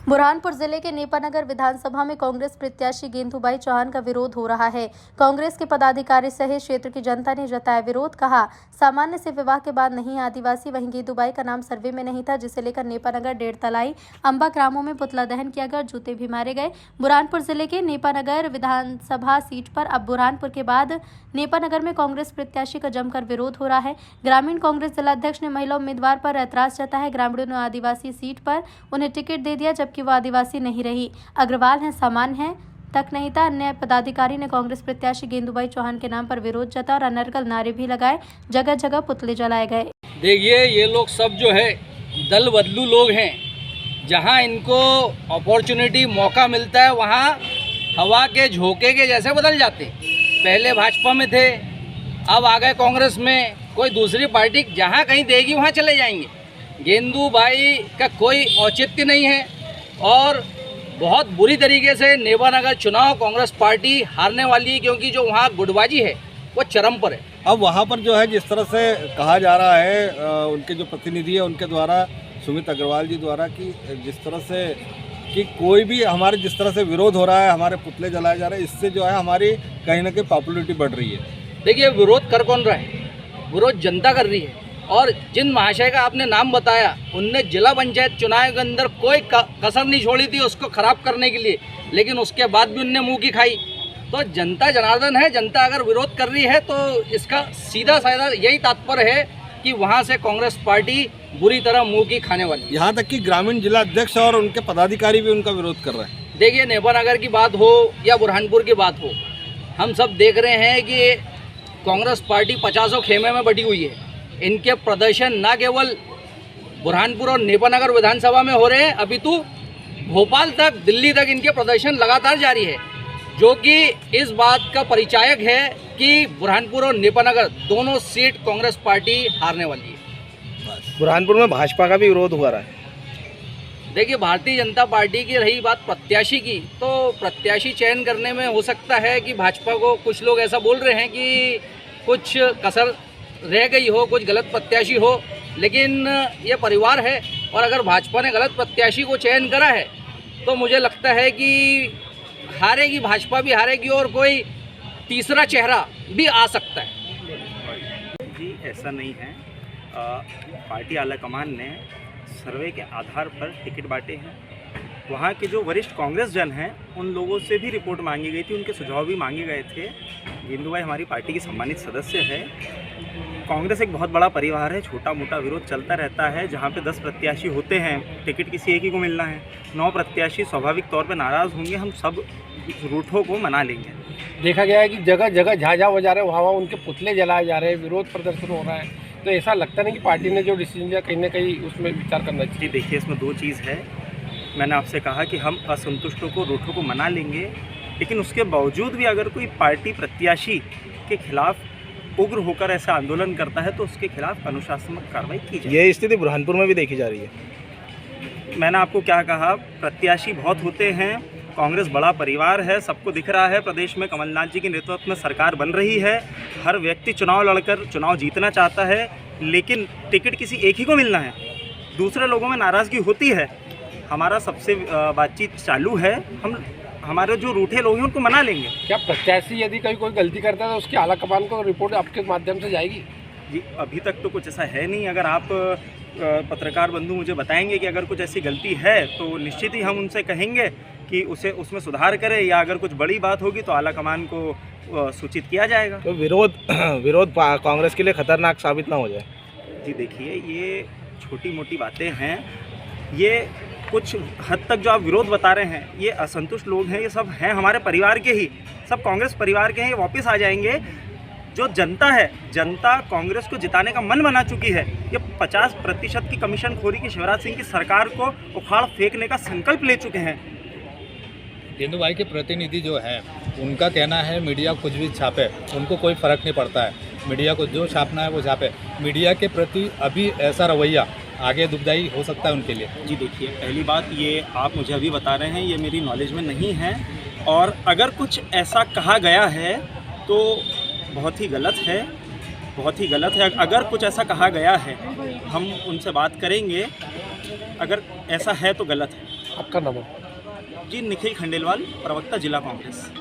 बुरहानपुर जिले के नेपानगर विधानसभा में कांग्रेस प्रत्याशी गेंदूबाई चौहान का विरोध हो रहा है। कांग्रेस के पदाधिकारी सहित क्षेत्र की जनता ने जताया विरोध। कहा, सामान्य से विवाह के बाद नहीं आदिवासी, वहीं गेंदूबाई का नाम सर्वे में नहीं था, जिसे लेकर नेपानगर, डेढ़तलाई, अंबा ग्रामों में पुतला दहन किया गया, जूते भी मारे गए। बुरहानपुर जिले के नेपानगर विधानसभा सीट पर अब बुरहानपुर के बाद नेपानगर में कांग्रेस प्रत्याशी का जमकर विरोध हो रहा है। ग्रामीण कांग्रेस जिलाध्यक्ष ने महिला उम्मीदवार पर ऐतराज जताया है। ग्रामीणों ने आदिवासी सीट पर उन्हें टिकट दे दिया, जबकि वो आदिवासी नहीं रही। अग्रवाल हैं, सामान्य हैं तक नहीं था। अन्य पदाधिकारी ने कांग्रेस प्रत्याशी गेंदूबाई चौहान के नाम पर विरोध जताया और अनर्गल नारे भी लगाए। जगह जगह पुतले जलाए गए। देखिए, ये लोग सब जो है दल बदलू लोग हैं। जहां इनको अपॉर्चुनिटी मौका मिलता है वहां हवा के झोंके के जैसे बदल जाते। पहले भाजपा में थे, अब आ गए कांग्रेस में। कोई दूसरी पार्टी जहां कहीं देगी वहां चले जाएंगे। गेंदूबाई का कोई औचित्य नहीं है और बहुत बुरी तरीके से नेपानगर चुनाव कांग्रेस पार्टी हारने वाली है, क्योंकि जो वहाँ गुटबाजी है वो चरम पर है। अब वहाँ पर जो है जिस तरह से कहा जा रहा है उनके जो प्रतिनिधि है उनके द्वारा, सुमित अग्रवाल जी द्वारा, कि जिस तरह से कि कोई भी हमारे जिस तरह से विरोध हो रहा है, हमारे पुतले जलाए जा रहे हैं, इससे जो है हमारी कहीं ना कहीं पॉपुलरिटी बढ़ रही है। देखिए, विरोध कर कौन रहा है? विरोध जनता कर रही है। और जिन महाशय का आपने नाम बताया, उनने जिला पंचायत चुनाव के अंदर कोई कसर नहीं छोड़ी थी उसको खराब करने के लिए, लेकिन उसके बाद भी उनने मुंह की खाई। तो जनता जनार्दन है। जनता अगर विरोध कर रही है तो इसका सीधा साधा यही तात्पर्य है कि वहां से कांग्रेस पार्टी बुरी तरह मुंह की खाने वाली। यहाँ तक कि ग्रामीण जिला अध्यक्ष और उनके पदाधिकारी भी उनका विरोध कर रहे हैं। देखिए, नेपानगर की बात हो या बुरहानपुर की बात हो, हम सब देख रहे हैं कि कांग्रेस पार्टी 50 खेमे में बटी हुई है। इनके प्रदर्शन न केवल बुरहानपुर और नेपानगर विधानसभा में हो रहे हैं, अभी तो भोपाल तक, दिल्ली तक इनके प्रदर्शन लगातार जारी है, जो कि इस बात का परिचायक है कि बुरहानपुर और नेपानगर दोनों सीट कांग्रेस पार्टी हारने वाली है। बुरहानपुर में भाजपा का भी विरोध हो रहा है। देखिए, भारतीय जनता पार्टी की रही बात प्रत्याशी की, तो प्रत्याशी चयन करने में हो सकता है कि भाजपा को कुछ लोग ऐसा बोल रहे हैं कि कुछ कसर रह गई हो, कुछ गलत प्रत्याशी हो, लेकिन ये परिवार है और अगर भाजपा ने गलत प्रत्याशी को चयन करा है तो मुझे लगता है कि हारेगी, भाजपा भी हारेगी और कोई तीसरा चेहरा भी आ सकता है। जी, ऐसा नहीं है। पार्टी आलाकमान ने सर्वे के आधार पर टिकट बांटे हैं। वहाँ के जो वरिष्ठ कांग्रेस जन हैं उन लोगों से भी रिपोर्ट मांगी गई थी, उनके सुझाव भी मांगे गए थे। गेंदूबाई हमारी पार्टी की सम्मानित सदस्य है। कांग्रेस एक बहुत बड़ा परिवार है, छोटा मोटा विरोध चलता रहता है। जहाँ पे 10 प्रत्याशी होते हैं, टिकट किसी एक ही को मिलना है। 9 प्रत्याशी स्वाभाविक तौर पर नाराज़ होंगे, हम सब रूठों को मना लेंगे। देखा गया है कि जगह जगह झाझा बजा रहे, वहाँ उनके पुतले जलाए जा रहे हैं, विरोध प्रदर्शन हो रहा है। तो ऐसा लगता नहीं कि पार्टी ने जो डिसीजन लिया कहीं ना कहीं उसमें विचार करना चाहिए। देखिए, इसमें 2 चीज़ है। मैंने आपसे कहा कि हम असंतुष्टों को, रूठों को मना लेंगे, लेकिन उसके बावजूद भी अगर कोई पार्टी प्रत्याशी के खिलाफ उग्र होकर ऐसा आंदोलन करता है तो उसके खिलाफ अनुशासनात्मक कार्रवाई की जाए। ये स्थिति बुरहानपुर में भी देखी जा रही है। मैंने आपको क्या कहा, प्रत्याशी बहुत होते हैं, कांग्रेस बड़ा परिवार है, सबको दिख रहा है। प्रदेश में कमलनाथ जी के नेतृत्व में सरकार बन रही है। हर व्यक्ति चुनाव लड़कर चुनाव जीतना चाहता है, लेकिन टिकट किसी एक ही को मिलना है। दूसरे लोगों में नाराज़गी होती है। हमारा सबसे बातचीत चालू है। हम हमारे जो रूठे लोग हैं उनको मना लेंगे। क्या प्रत्याशी यदि कोई गलती करता है तो उसकी आलाकमान को रिपोर्ट आपके माध्यम से जाएगी? जी, अभी तक तो कुछ ऐसा है नहीं। अगर आप पत्रकार बंधु मुझे बताएंगे कि अगर कुछ ऐसी गलती है तो निश्चित ही हम उनसे कहेंगे कि उसमें सुधार करें, या अगर कुछ बड़ी बात होगी तो आलाकमान को सूचित किया जाएगा। तो विरोध कांग्रेस के लिए खतरनाक साबित ना हो जाए? जी देखिए, ये छोटी मोटी बातें हैं। ये कुछ हद तक जो आप विरोध बता रहे हैं, ये असंतुष्ट लोग हैं, ये सब हैं हमारे परिवार के ही, सब कांग्रेस परिवार के हैं। ये वापस आ जाएंगे। जो जनता है, जनता कांग्रेस को जिताने का मन बना चुकी है। ये 50% की कमीशन खोरी की शिवराज सिंह की सरकार को उखाड़ फेंकने का संकल्प ले चुके हैं। गेंदूबाई के प्रतिनिधि जो हैं, उनका कहना है मीडिया कुछ भी छापे, उनको कोई फ़र्क नहीं पड़ता है। मीडिया को जो छापना है वो छापे। मीडिया के प्रति अभी ऐसा रवैया आगे दुखदाई हो सकता है उनके लिए। जी देखिए, पहली बात, ये आप मुझे अभी बता रहे हैं, ये मेरी नॉलेज में नहीं है। और अगर कुछ ऐसा कहा गया है तो बहुत ही गलत है, बहुत ही गलत है। अगर कुछ ऐसा कहा गया है, हम उनसे बात करेंगे अगर ऐसा है तो गलत है। आपका नाम? जी, निखिल खंडेलवाल, प्रवक्ता जिला कांग्रेस।